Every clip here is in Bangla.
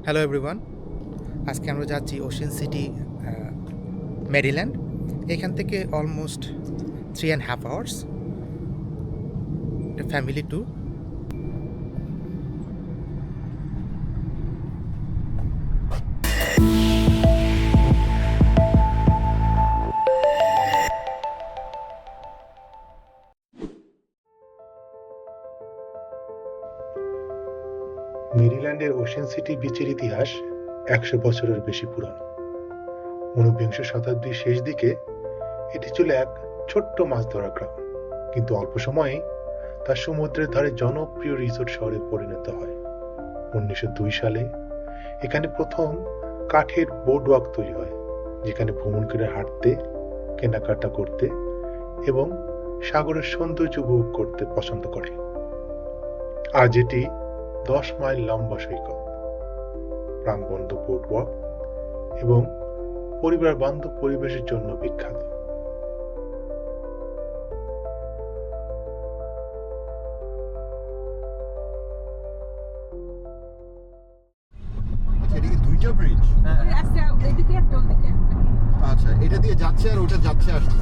হ্যালো এভরিওয়ান, আজকে আমরা যাচ্ছি ওশেন সিটি মেরিল্যান্ড। এখান থেকে অলমোস্ট 3.5 আওয়ার্স, এটা ফ্যামিলি ট্যুর। মেরিল্যান্ডের ওশেন সিটি বিচের ইতিহাস 100 বছরের বেশি পুরানো। ঊনবিংশ শতাব্দীর শেষ দিকে এটি ছিল এক ছোট্ট মাছ ধরা গ্রাম, কিন্তু অল্প সময়েই তা সমুদ্রের ধারে জনপ্রিয় রিসোর্ট শহরে পরিণত হয়। 1902 সালে এখানে প্রথম কাঠের বোর্ডওয়াক তৈরি হয়, যেখানে ভ্রমণকারীরা হাঁটতে, কেনাকাটা করতে এবং সাগরের সৌন্দর্য উপভোগ করতে পছন্দ করে। আজ এটি 10 মাইল লম্বা সৈকত, প্রাণবন্ত বোর্ডওয়াক এবং পরিবার বান্ধব পরিবেশের জন্য বিখ্যাত। আচ্ছা, এটা কি দুইটা ব্রিজ? আচ্ছা, এদিকে একটা ওদিকে একটা। আচ্ছা, এটা দিয়ে যাচ্ছে আর ওটা যাচ্ছে আসছে।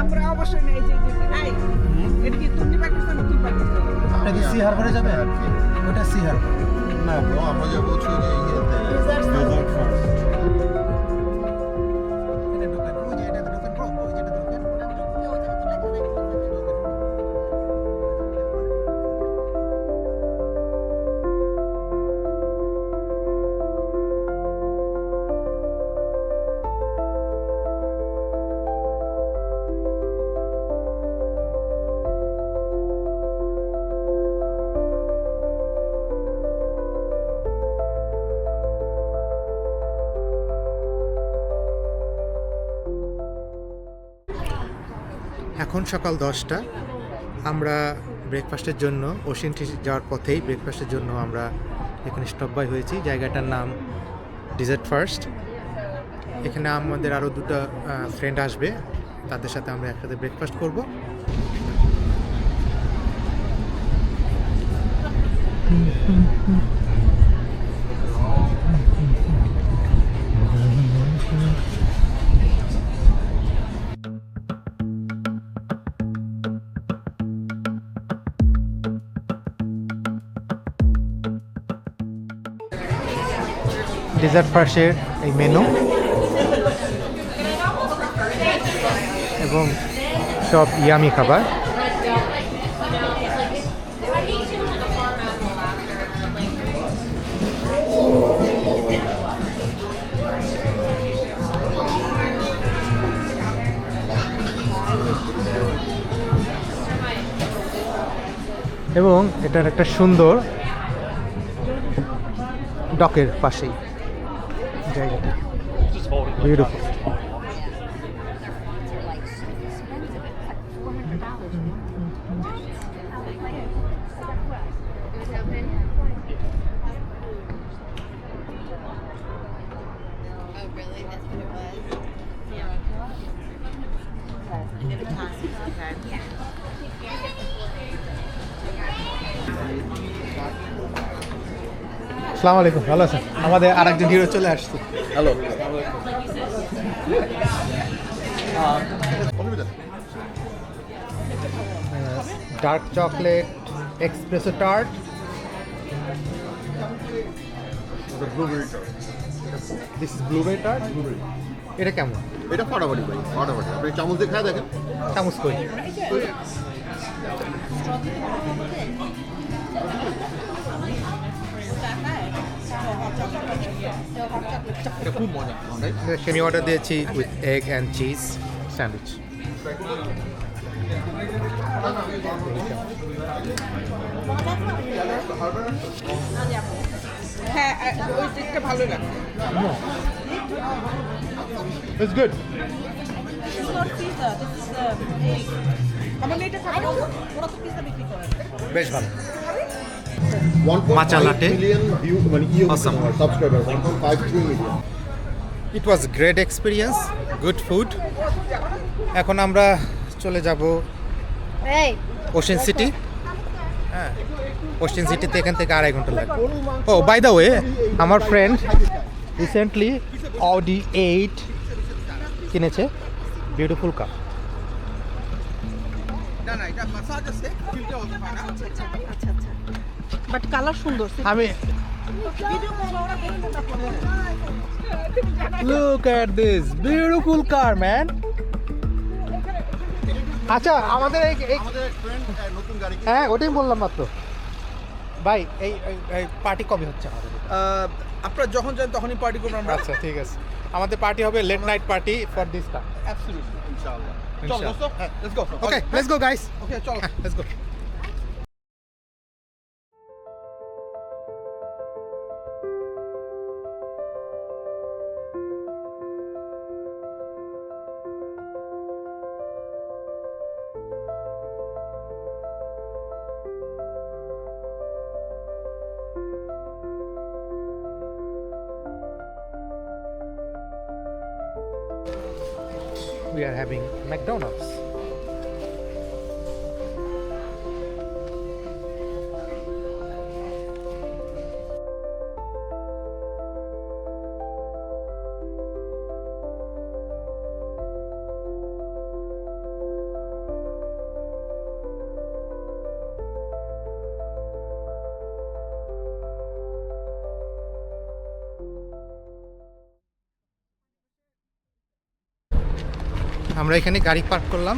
আমরা অবশ্যই না, এই যে এই এটা কি তুমি পাকিস্তান না তুই পাকিস্তান? এটা কি সি হারবারে যাবে? ওটা সি হারবার। না ব্রো, আমরা যাবো হচ্ছে যে ইয়েতে ডেজার্ট ফার্স্ট। এখন সকাল 10টা। আমরা ব্রেকফাস্টের জন্য ওশেন সিটি যাওয়ার পথেই ব্রেকফাস্টের জন্য আমরা এখানে স্টপ বাই হয়েছি। জায়গাটার নাম ডেজার্ট ফার্স্ট। এখানে আমাদের আরও দুটো ফ্রেন্ড আসবে, তাদের সাথে আমরা একসাথে ব্রেকফাস্ট করব। ডেজার্ট ফার্স্টের এই মেনু এবং সব ইয়ামি খাবার। এবং এটার একটা সুন্দর ডকের পাশেই জায়গাটা, বিউটিফুল। আসসালামু আলাইকুম, ভালো আছেন? আমাদের আরেকজন হিরো চলে আসছে। Hello. Dark chocolate espresso tart. This is blueberry tart. এটা কেমন? এটা ফাটাফাটি ভাই, ফাটাফাটি। আপনি চামচ দিয়ে খায় দেখেন। চামচ কই? এটা খুব মজা, রাইট? আমি অর্ডার দিয়েছি with egg and cheese sandwich. হ্যাঁ, ওই দিকটা ভালো লাগে। It's good. This is not pizza. This is egg. আমার এটা খাবো ওরা তো পিজ্জা বিক্রি করে বেশ ভালো। 1.5 Matcha latte. million view মানে ইয়ে Awesome. Subscriber 1.53 million. It was great experience, good food. এখন আমরা চলে যাব ওশেন সিটি। হ্যাঁ, ওশেন সিটিতে এখান থেকে 2.5 ঘন্টা লাগবে। ও বাই দ্য ওয়ে, আমার ফ্রেন্ড রিসেন্টলি অডি 8 কিনেছে, বিউটিফুল কার। বাট কালার সুন্দর আমি ভিডিও করব ওরা দেখতে না পারে look at this beautiful car man. আচ্ছা আমাদের আমাদের এক ফ্রেন্ড নতুন গাড়ি হ্যাঁ ওটাই বললাম মাত্র। ভাই এই পার্টি কবে হচ্ছে আমাদের? আপনারা যখন যান তখনই পার্টি করবেন আমরা। আচ্ছা ঠিক আছে, আমাদের পার্টি হবে late night party for this car. Absolutely ইনশাআল্লাহ। চল ইনশাআল্লাহ। দোস্ত, হ্যাঁ let's go. Okay let's go guys, okay চলো। Let's go. We are having McDonald's. আমরা এখানে গাড়ি পার্ক করলাম,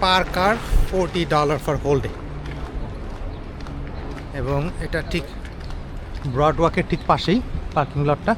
per car $40 for whole day, এবং এটা ঠিক ব্রডওয়াকের ঠিক পাশেই পার্কিং লটটা।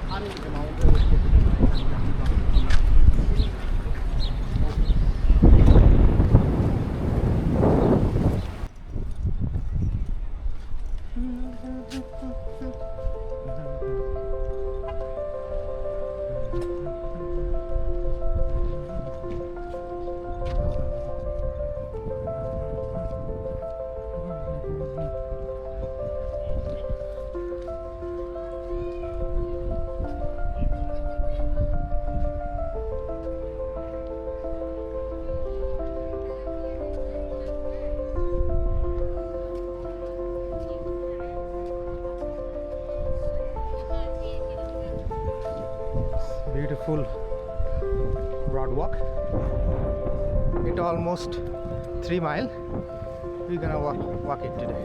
Beautiful broad walk. It almost 3 mile. We're gonna walk it today.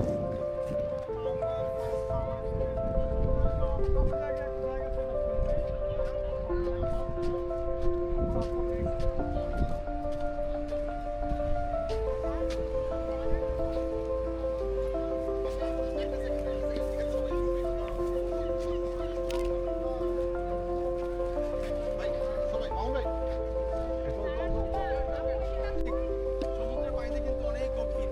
সমুদ্রের পানিতে কিন্তু অনেক গভীর।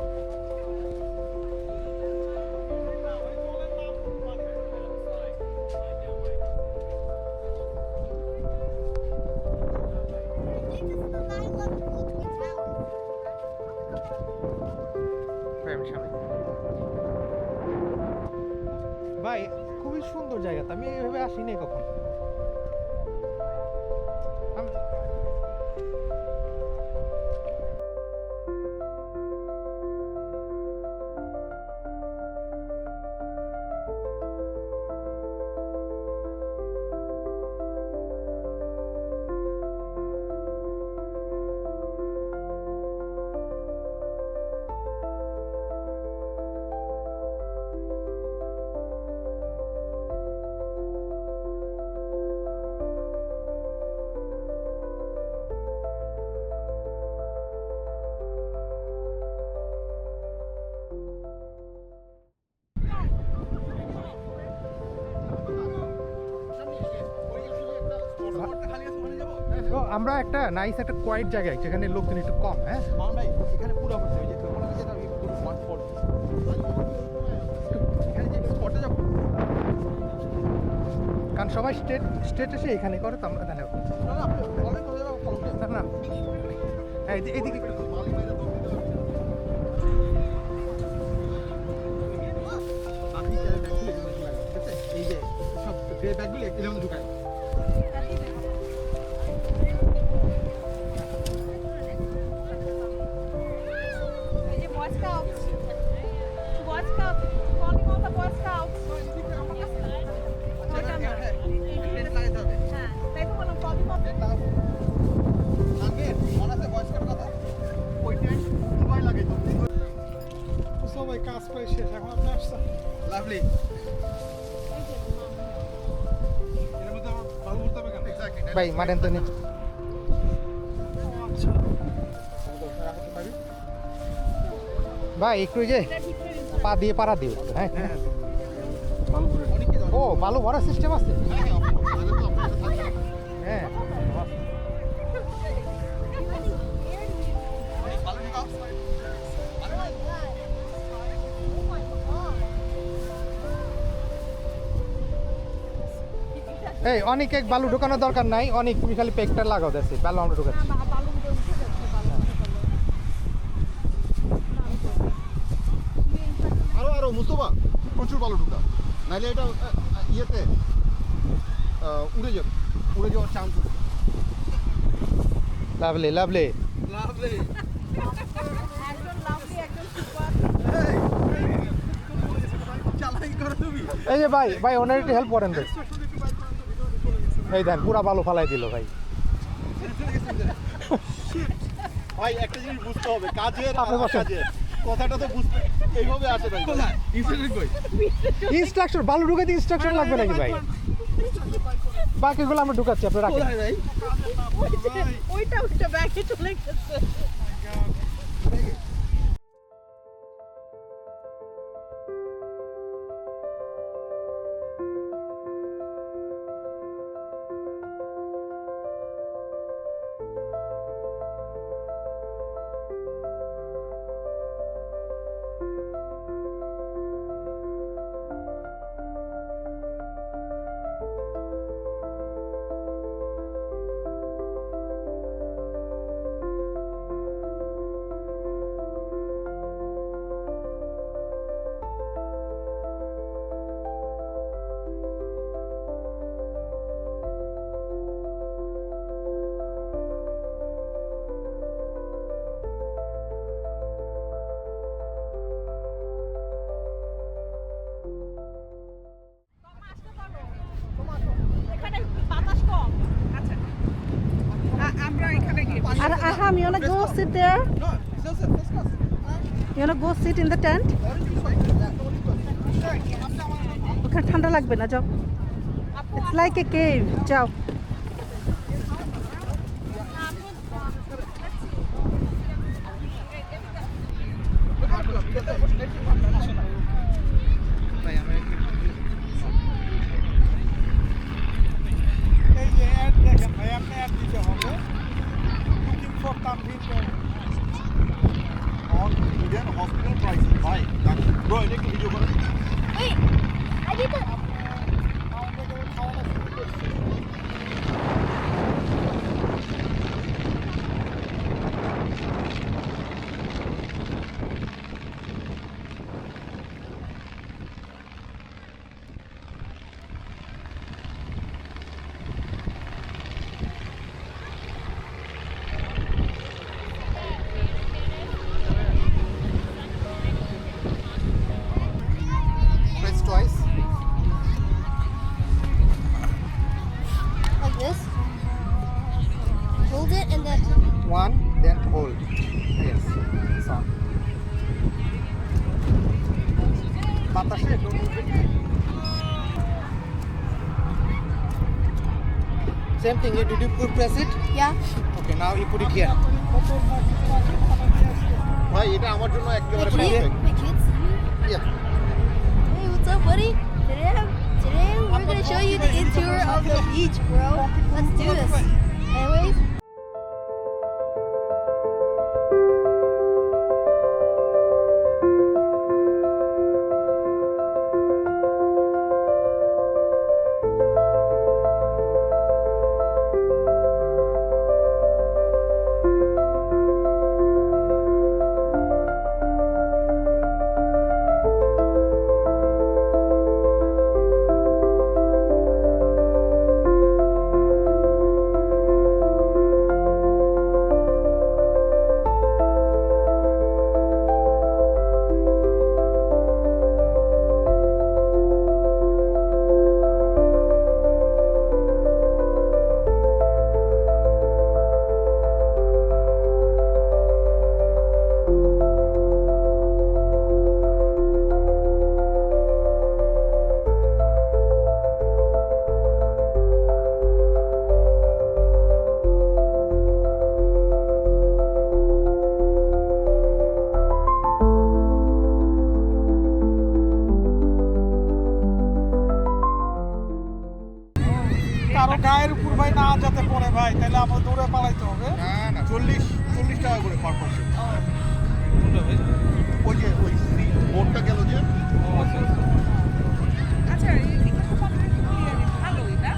ভাই খুবই সুন্দর জায়গা, তো আমি এইভাবে আসিনি কখন। তো আমরা একটা নাইস একটা কোয়াইট জায়গায় যেখানে লোকজন একটু কম। হ্যাঁ মামুন ভাই এখানে পুরো অবস্থা ওই যে ওখানে যেতে আমি পুরো ওয়ান স্পট এখানে যে স্পটে যাবো। কারণ সবাই স্টেট এসে এখানে করে, তো আমরা জানি না না আপনি অনেক কথা ফলো না না, হ্যাঁ এদিকে একটু এই ব্যাগগুলো এর মধ্যে ঢুকাই। এই যে Boy Scouts. Boy Scouts. Calling all the Boy Scouts. ওইটা না। টেন্ট লাগাইতে হবে। হ্যাঁ, তাই তো বললাম calling all the- আগে মনে আছে বয়স্কের কথা? ওই টেন্ট সবাই লাগাইতো। সবাই কাজ করে শেষ এখন আপনি আসছেন লাভলি। এর মধ্যে আমার ভালো বলতে হবে কেন? এক্স্যাক্টলি। ভাই মারেন তো নি আচ্ছা ভাই একটু ওই যে পা দিয়ে পাড়া দিও একটু, হ্যাঁ ভালো করে। অনেকে ও ভালো বড় সিস্টেম আছে হ্যাঁ তাহলে তো আপনার কাছে থাকবে। হ্যাঁ অনেক ভালো ঢুকাও। এই অনেক এক বালু ঢোকানোর দরকার নাই, অনেক তুমি খালি পেকটা লাগাও দেখছি বালু আমরা ঢুকাচ্ছি। আরো মুস্তফা প্রচুর ভালো ঢুকা, নাইলে এটা ইয়েতে উড়ে যাওয়ার চান্স আছে। Lovely lovely. লাভলি। একজন লাভলি, একজন সুপার। চালাকি করো তুমি। এই যে ভাই ভাই ওনার একটু হেল্প করেন ভাই। এই দেন পুরা বালু ফালাই দিল ভাই। ভাই একটা জিনিস বুঝতে হবে, কাজের আর আপনি বসেন। কাজের কথাটা তো বুঝতে এইভাবে আসে ভাই। কোথায়? ইনস্টিটিউট কই? ইনস্ট্রাকশন বালু ঢুকাতে ইনস্ট্রাকশন লাগবে নাকি ভাই? বাকিগুলো আমরা ঢুকাচ্ছি আপনি রাখেন। কোথায় ভাই? ওইটা ব্যাগে চলে গেছে। এখানে বাতাস কম। আচ্ছা। আমরা এখানে গিয়ে Aham, you wanna go sit there? No, let's go. You wanna go sit in the tent? ওখানে ঠান্ডা লাগবে না, যাও। It's like a cave, যাও। এই যে অ্যাড দেখেন ভাই আপনি অ্যাড দিতে হবে looking for convenient on Indian hospital price ভাই ব্রো এটা কি ভিডিও করে Press twice. Like this. Hold it and then One, then hold. Yes, it's on. বাতাসে don't move it. Same thing. Did you press it? yeah. Okay, now you put it here. ভাই এটা আমার জন্য একেবারে Hey, perfect. kids. Yeah. Hey, what's up, buddy? Today we're gonna show you the interior of the beach, bro. Let's do this. Anyways. আরে ভাই তাহলে আমাদের দৌড়ে পালাইতে হবে। না না 40 টাকা করে পার পার্সন। ওই যে ওই বোটটা গেল যে আচ্ছা এখানে কন্টেন্ট ক্লিয়ার ভালোই না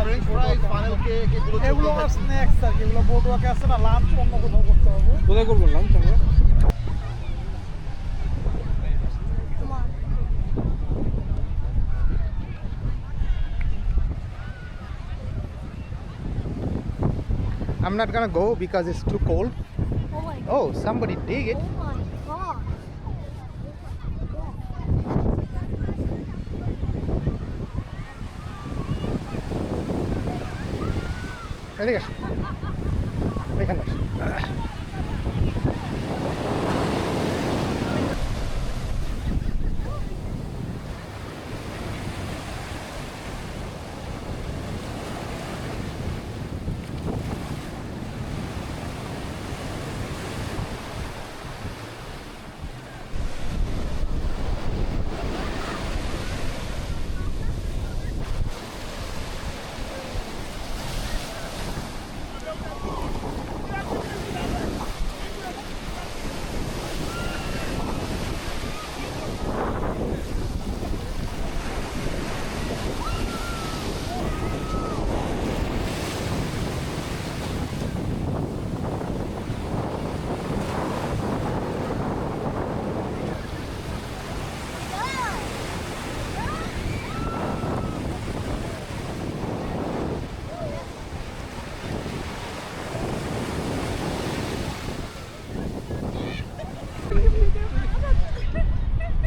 ফ্রেঞ্চ ফ্রাইজ ফানেল কেক এগুলো স্ন্যাক্স আর কি, এগুলো বোর্ডওয়াকে আছে না, লাঞ্চ অন্য কোথাও করতে হবে। কোথায় করবেন লাঞ্চ আমরা? I'm not gonna go because it's too cold. Oh my god. Oh, somebody dig it. Oh my god. এদিকে আসো। এখানে আসো।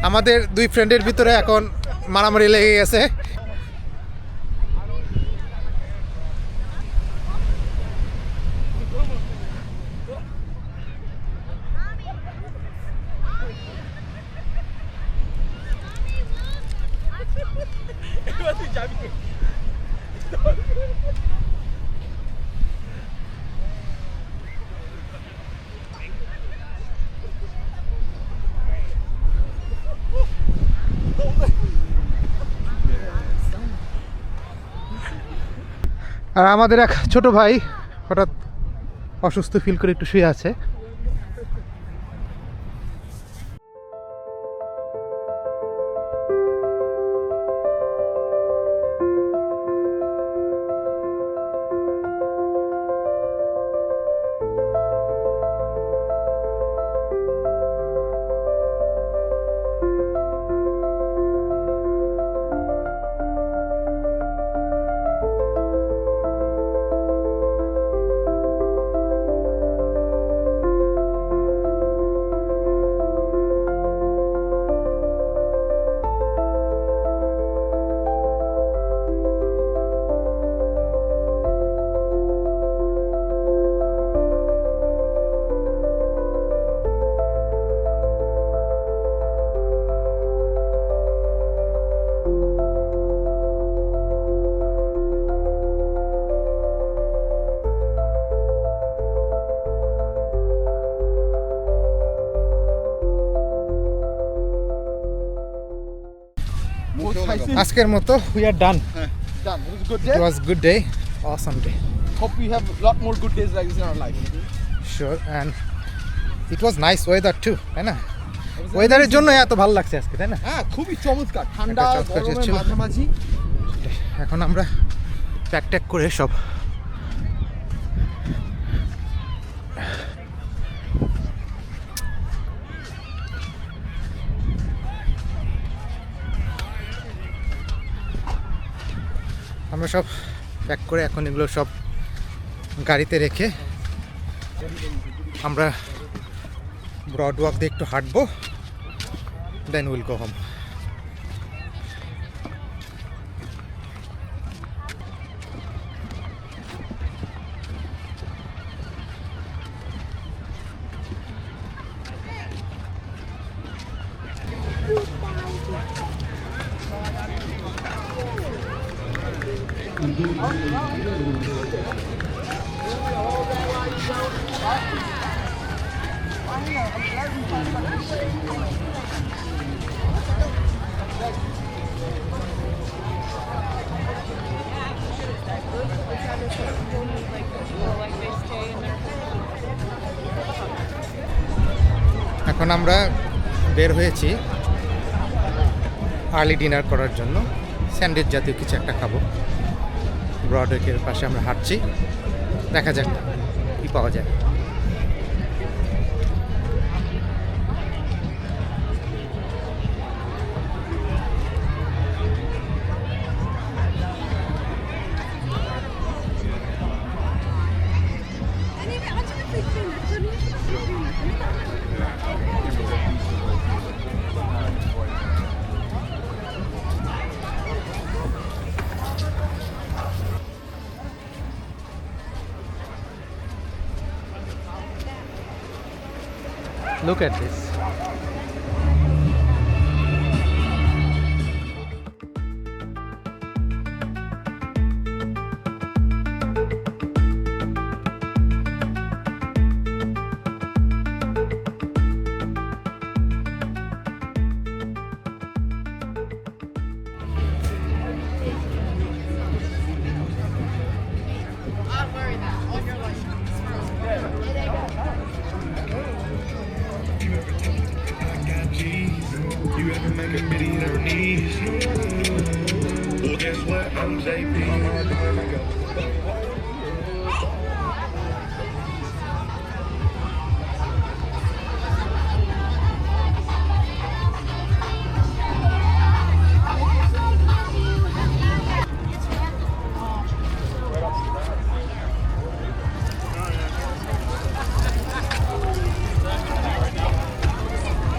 আমাদের দুই ফ্রেন্ডের ভিতরে এখন মারামারি লেগে গেছে। আর আমাদের এক ছোট ভাই হঠাৎ অসুস্থ ফিল করে একটু শুয়ে আছে। আজকের মতো we are done. Done. It was a good It day. was good day, awesome day. Hope we have a lot more good days like this in our life. Sure, and it was nice weather too, তাই না? ওয়েদারের জন্য এত ভালো লাগছে আজকে, তাই না? হ্যাঁ, খুবই চমৎকার, ঠান্ডা একটা চমৎকার গরমের ছিল। মাঝামাঝি। এখন আমরা প্যাক ট্যাক করে সব আমরা সব প্যাক করে এখন এগুলো সব গাড়িতে রেখে আমরা ব্রড ওয়াক দিয়ে একটু হাঁটবো, দেন উইল গো হোম। আমরা বের হয়েছি আর্লি ডিনার করার জন্য। স্যান্ডউইচ জাতীয় কিছু একটা খাবো। ব্রডওয়েকের পাশে আমরা হাঁটছি, দেখা যাক কি পাওয়া যায়। Look at this.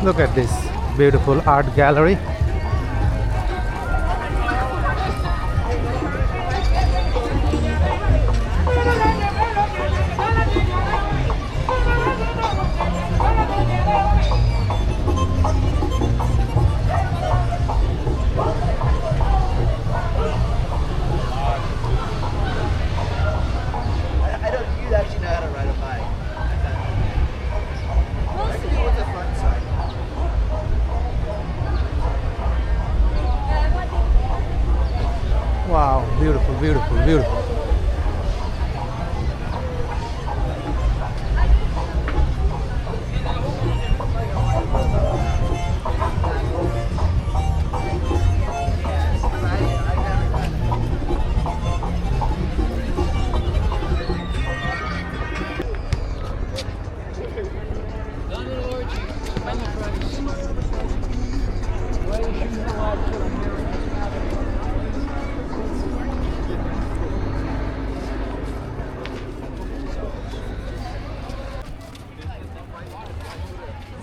Look at this beautiful art gallery. I don't. You actually know how to ride a bike. I can go with the front side. Wow, beautiful, beautiful, beautiful.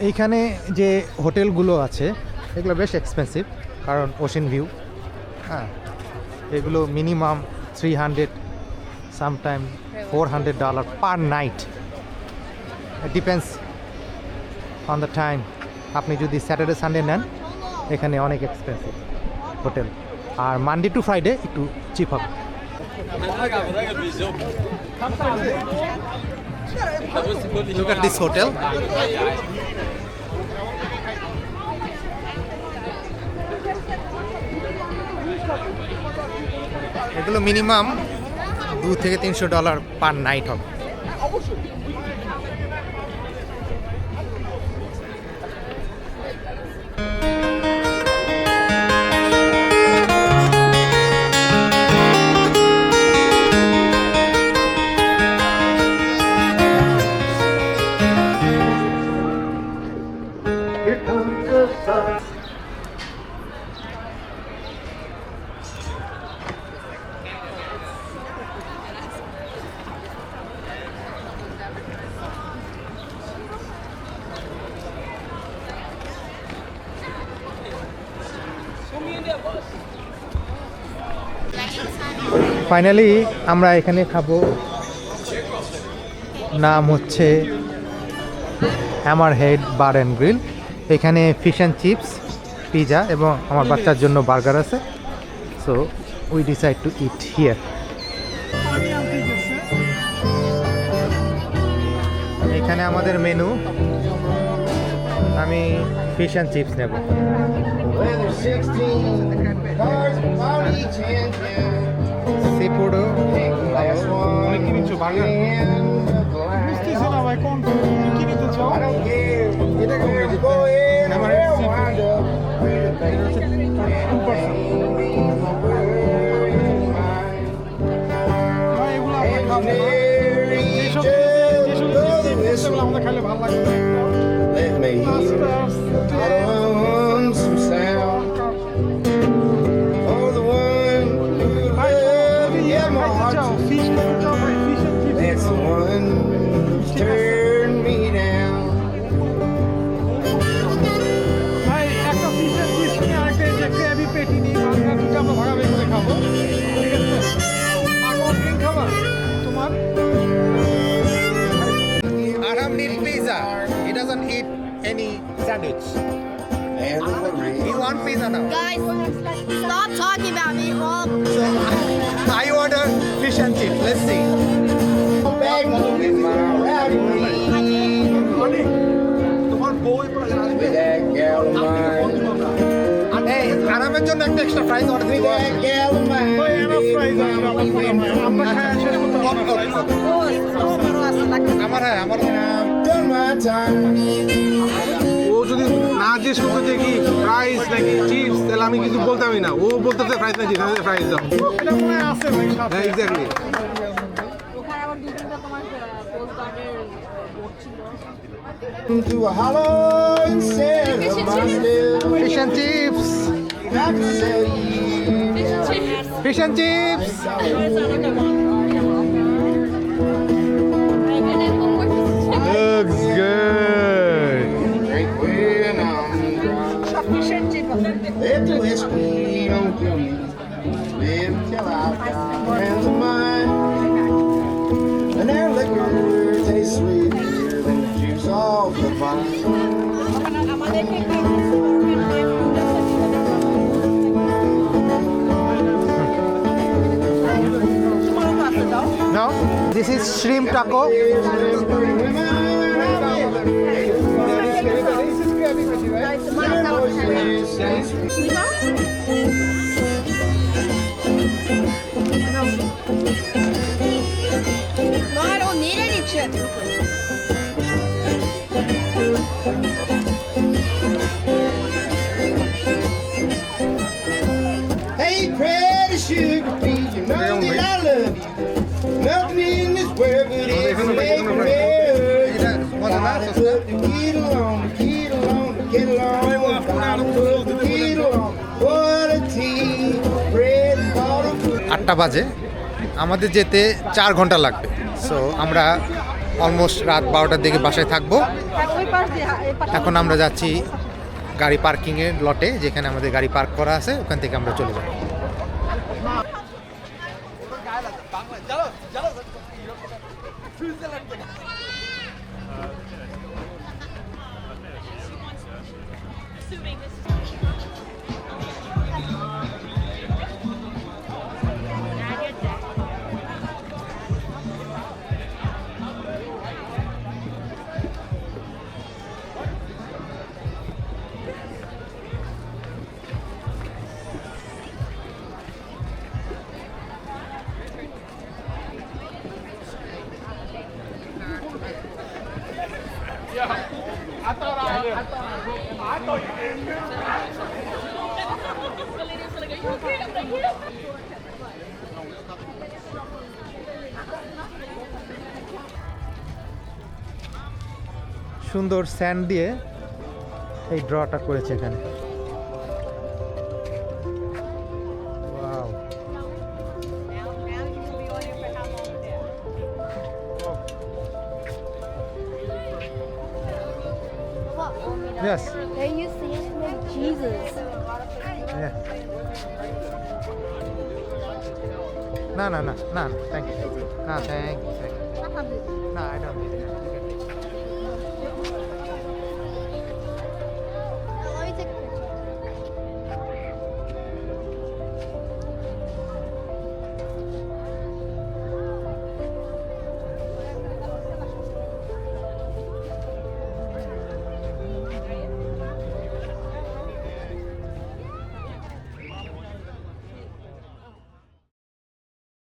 এইখানে যে হোটেলগুলো আছে এগুলো বেশ এক্সপেন্সিভ, কারণ ওশেন ভিউ। হ্যাঁ, এগুলো minimum 300 sometime $400 per night. It depends on the time. আপনি যদি স্যাটারডে সানডে নেন এখানে অনেক এক্সপেন্সিভ হোটেল, আর মানডে টু ফ্রাইডে একটু চিপ হবে। Look at this hotel. এগুলো মিনিমাম $200 থেকে $300 পার নাইট হবে। ফাইনালি আমরা এখানে খাবো, নাম হচ্ছে হ্যামারহেড বার অ্যান্ড গ্রিল। এখানে ফিশ অ্যান্ড চিপস, পিজা এবং আমার বাচ্চার জন্য বার্গার আছে। So we decide to it here. এখানে আমাদের মেনু, আমি ফিশ অ্যান্ড চিপস নেব। সি ফুডও অনেক কি নিচ্ছ বার্গার? বুঝতেছি না ভাই কোন কি নিতে চাও? ভাই এগুলো আমরা খাবো না যেসব জিনিসগুলো আমাদের খাইলে ভালো লাগবে Let me hear some sound. Oh, the one who ভাই যদি ইয়ে my খাইতে heart চাও ফিশ খেতে চাও ভাই fish and chips That's the one who's turned me down. ভাই একটা ফিশ এন্ড চিপস নিয়ে আরেকটা এই যে ক্র্যাবি পেটি নিয়ে ভাঙা দুটো আমরা ভাগাভাগি করে খাবো ঠিক আছে আর কোনো ড্রিঙ্ক খাবা তোমার Aram need pizza. He doesn't eat any sandwich. And the worry. He want pizza now. Guys, stop talking about me, Rob. So I order fish and chips. Let's see. Back with my rowdy অনেক তোমার বই প্রায় আসবে with that gal of mine. Hey, আরামের জন্য একটা এক্সট্রা ফ্রাইজ অর্ডার With দিতে that gal of mine. ভাই এনাফ প্রাইস আছে আমার মনে হয় আমরা খাই শেষ করতে পারবো না আমার আমার I've done my time. ও যদি না জিজ্ঞেস করতো যে কি প্রাইস নাকি চিপস তাহলে আমি কিছু বলতামই না ও বলতে প্রাইস নাকি প্রাইস দাও এটা মনে হয় আছে ভাই সাথে হ্যাঁ exactly To a hollow and said of myself. fish and chips. I can sell you. Fish and chips. Looks good. Drink when I'm drunk. Let the whiskey don't kill me. Live till I die. Friends of mine. And their liquor tastes sweeter than the juice off the vine. No, this is shrimp taco. No, I don't need any chips. Hey, pretty sugar pea, you know that I love you. Nothing in this world but it's making me hurt. Gotta put the kettle on, the kettle on, the kettle on. Gotta put the kettle on. What a tea, bread and bottle. 8টা বাজে আমাদের যেতে 4 ঘন্টা লাগবে সো আমরা অলমোস্ট রাত 12টার দিকে বাসায় থাকবো ওই পাশ দিয়ে এই পাশে এখন আমরা যাচ্ছি গাড়ি পার্কিংয়ের লটে যেখানে আমাদের গাড়ি পার্ক করা আছে ওখান থেকে আমরা চলে যাব সুন্দর স্যান্ড দিয়ে এই ড্রটা করেছে এখানে wow Yes. They use sand to make Jesus. Yeah. No, no, no, no. Thank you. No, thank you. No, I don't need it.